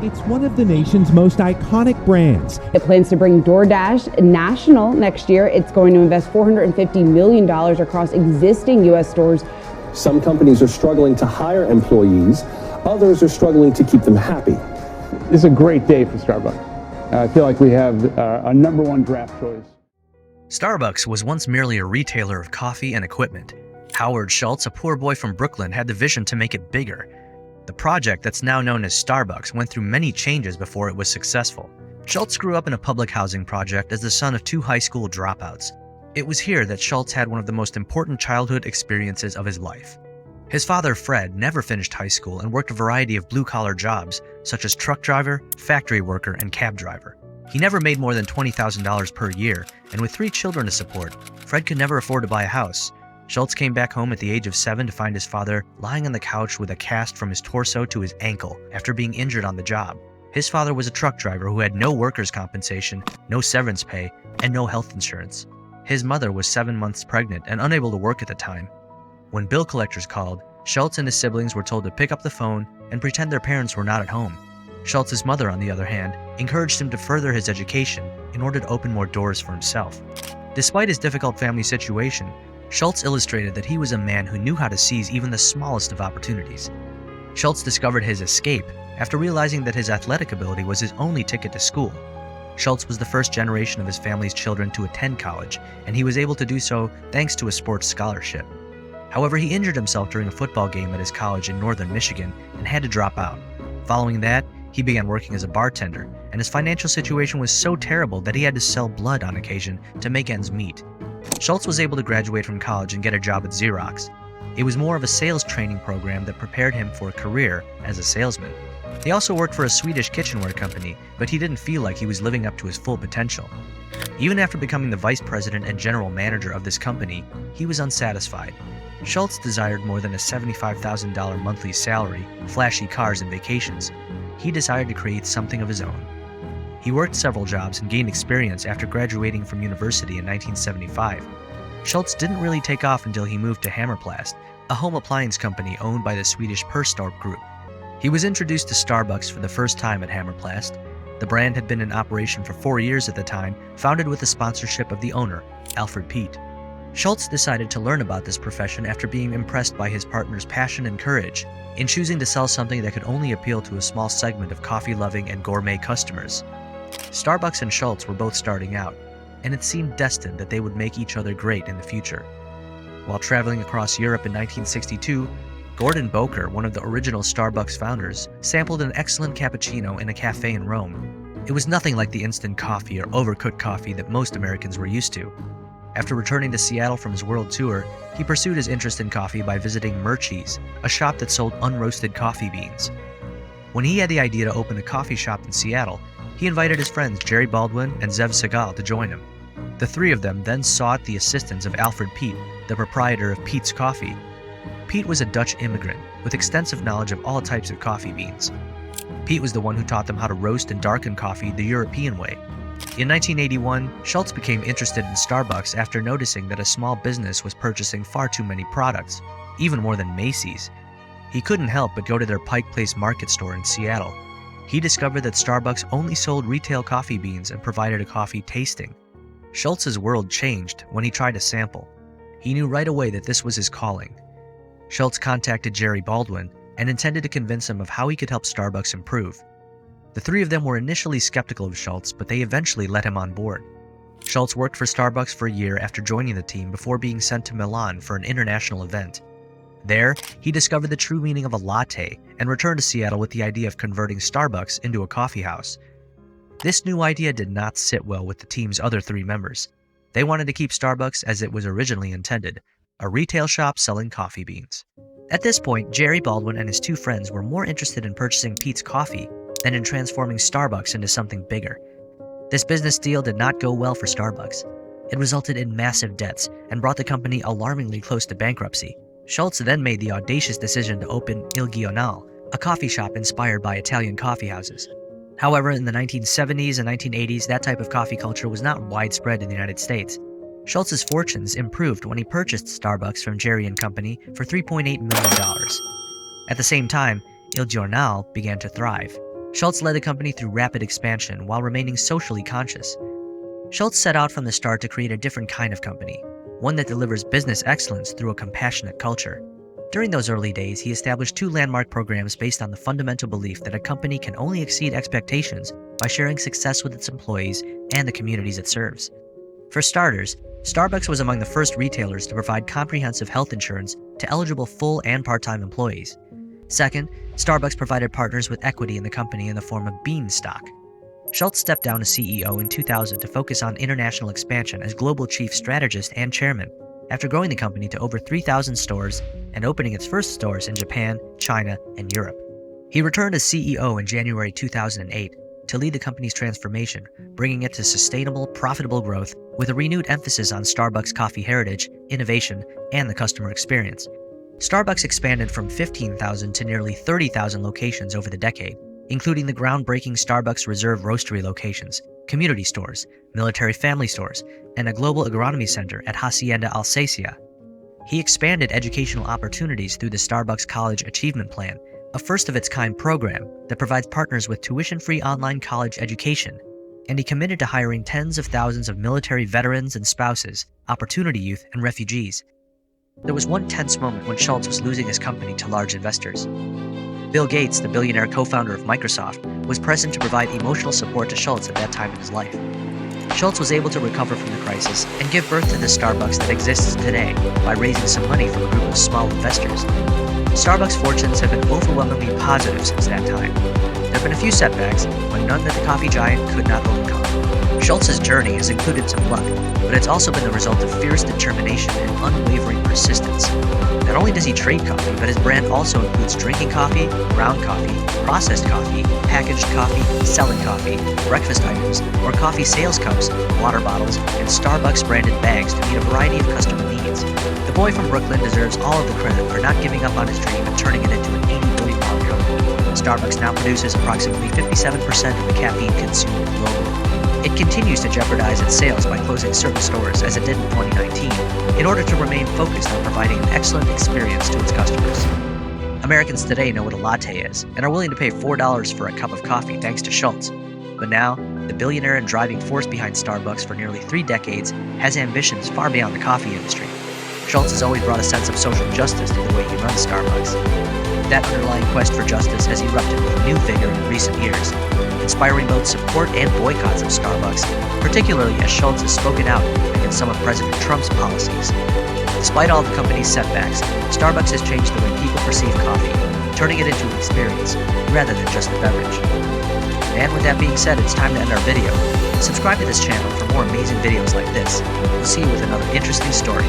It's one of the nation's most iconic brands. It plans to bring DoorDash national next year. It's going to invest $450 million across existing U.S. stores. Some companies are struggling to hire employees. Others are struggling to keep them happy. It's a great day for Starbucks. I feel like we have a number one draft choice. Starbucks was once merely a retailer of coffee and equipment. Howard Schultz, a poor boy from Brooklyn, had the vision to make it bigger. The project that's now known as Starbucks went through many changes before it was successful. Schultz grew up in a public housing project as the son of 2 high school dropouts. It was here that Schultz had one of the most important childhood experiences of his life. His father, Fred, never finished high school and worked a variety of blue-collar jobs, such as truck driver, factory worker, and cab driver. He never made more than $20,000 per year, and with 3 children to support, Fred could never afford to buy a house. Schultz came back home at the age of 7 to find his father lying on the couch with a cast from his torso to his ankle after being injured on the job. His father was a truck driver who had no workers' compensation, no severance pay, and no health insurance. His mother was 7 months pregnant and unable to work at the time. When bill collectors called, Schultz and his siblings were told to pick up the phone and pretend their parents were not at home. Schultz's mother, on the other hand, encouraged him to further his education in order to open more doors for himself. Despite his difficult family situation, Schultz illustrated that he was a man who knew how to seize even the smallest of opportunities. Schultz discovered his escape after realizing that his athletic ability was his only ticket to school. Schultz was the first generation of his family's children to attend college, and he was able to do so thanks to a sports scholarship. However, he injured himself during a football game at his college in northern Michigan and had to drop out. Following that, he began working as a bartender, and his financial situation was so terrible that he had to sell blood on occasion to make ends meet. Schultz was able to graduate from college and get a job at Xerox. It was more of a sales training program that prepared him for a career as a salesman. He also worked for a Swedish kitchenware company, but he didn't feel like he was living up to his full potential. Even after becoming the vice president and general manager of this company, he was unsatisfied. Schultz desired more than a $75,000 monthly salary, flashy cars, and vacations. He desired to create something of his own. He worked several jobs and gained experience after graduating from university in 1975. Schultz didn't really take off until he moved to Hammerplast, a home appliance company owned by the Swedish Perstorp Group. He was introduced to Starbucks for the first time at Hammerplast. The brand had been in operation for 4 years at the time, founded with the sponsorship of the owner, Alfred Peet. Schultz decided to learn about this profession after being impressed by his partner's passion and courage in choosing to sell something that could only appeal to a small segment of coffee-loving and gourmet customers. Starbucks and Schultz were both starting out, and it seemed destined that they would make each other great in the future. While traveling across Europe in 1962, Gordon Boker, one of the original Starbucks founders, sampled an excellent cappuccino in a cafe in Rome. It was nothing like the instant coffee or overcooked coffee that most Americans were used to. After returning to Seattle from his world tour, he pursued his interest in coffee by visiting Murchie's, a shop that sold unroasted coffee beans. When he had the idea to open a coffee shop in Seattle, he invited his friends Jerry Baldwin and Zev Segal to join him. The 3 of them then sought the assistance of Alfred Peet, the proprietor of Peet's Coffee. Peet was a Dutch immigrant with extensive knowledge of all types of coffee beans. Peet was the one who taught them how to roast and darken coffee the European way. In 1981, Schultz became interested in Starbucks after noticing that a small business was purchasing far too many products, even more than Macy's. He couldn't help but go to their Pike Place Market store in Seattle. He discovered that Starbucks only sold retail coffee beans and provided a coffee tasting. Schultz's world changed when he tried a sample. He knew right away that this was his calling. Schultz contacted Jerry Baldwin and intended to convince him of how he could help Starbucks improve. The 3 of them were initially skeptical of Schultz, but they eventually let him on board. Schultz worked for Starbucks for a year after joining the team before being sent to Milan for an international event. There, he discovered the true meaning of a latte and returned to Seattle with the idea of converting Starbucks into a coffee house. This new idea did not sit well with the team's other 3 members. They wanted to keep Starbucks as it was originally intended, a retail shop selling coffee beans. At this point, Jerry Baldwin and his 2 friends were more interested in purchasing Peet's Coffee than in transforming Starbucks into something bigger. This business deal did not go well for Starbucks. It resulted in massive debts and brought the company alarmingly close to bankruptcy. Schultz then made the audacious decision to open Il Giornale, a coffee shop inspired by Italian coffee houses. However, in the 1970s and 1980s, that type of coffee culture was not widespread in the United States. Schultz's fortunes improved when he purchased Starbucks from Jerry and Company for $3.8 million. At the same time, Il Giornale began to thrive. Schultz led the company through rapid expansion while remaining socially conscious. Schultz set out from the start to create a different kind of company, one that delivers business excellence through a compassionate culture. During those early days, he established 2 landmark programs based on the fundamental belief that a company can only exceed expectations by sharing success with its employees and the communities it serves. For starters, Starbucks was among the first retailers to provide comprehensive health insurance to eligible full and part-time employees. Second, Starbucks provided partners with equity in the company in the form of bean stock. Schultz stepped down as CEO in 2000 to focus on international expansion as global chief strategist and chairman, after growing the company to over 3,000 stores and opening its first stores in Japan, China, and Europe. He returned as CEO in January 2008 to lead the company's transformation, bringing it to sustainable, profitable growth with a renewed emphasis on Starbucks coffee heritage, innovation, and the customer experience. Starbucks expanded from 15,000 to nearly 30,000 locations over the decade, including the groundbreaking Starbucks Reserve Roastery locations, community stores, military family stores, and a global agronomy center at Hacienda Alsacia. He expanded educational opportunities through the Starbucks College Achievement Plan, a first-of-its-kind program that provides partners with tuition-free online college education, and he committed to hiring tens of thousands of military veterans and spouses, opportunity youth, and refugees. There was one tense moment when Schultz was losing his company to large investors. Bill Gates, the billionaire co-founder of Microsoft, was present to provide emotional support to Schultz at that time in his life. Schultz was able to recover from the crisis and give birth to the Starbucks that exists today by raising some money from a group of small investors. Starbucks' fortunes have been overwhelmingly positive since that time. There have been a few setbacks, but none that the coffee giant could not overcome. Schultz's journey has included some luck, but it's also been the result of fierce determination and unwavering persistence. Not only does he trade coffee, but his brand also includes drinking coffee, ground coffee, processed coffee, packaged coffee, selling coffee, breakfast items, or coffee sales cups, water bottles, and Starbucks-branded bags to meet a variety of customer needs. The boy from Brooklyn deserves all of the credit for not giving up on his dream and turning it into an $80 billion company. Starbucks now produces approximately 57% of the caffeine consumed globally. It continues to jeopardize its sales by closing certain stores, as it did in 2019, in order to remain focused on providing an excellent experience to its customers. Americans today know what a latte is and are willing to pay $4 for a cup of coffee thanks to Schultz. But now, the billionaire and driving force behind Starbucks for nearly 3 decades has ambitions far beyond the coffee industry. Schultz has always brought a sense of social justice to the way he runs Starbucks. That underlying quest for justice has erupted with new vigor in recent years, inspiring both support and boycotts of Starbucks, particularly as Schultz has spoken out against some of President Trump's policies. Despite all the company's setbacks, Starbucks has changed the way people perceive coffee, turning it into an experience rather than just a beverage. And with that being said, it's time to end our video. Subscribe to this channel for more amazing videos like this. We'll see you with another interesting story.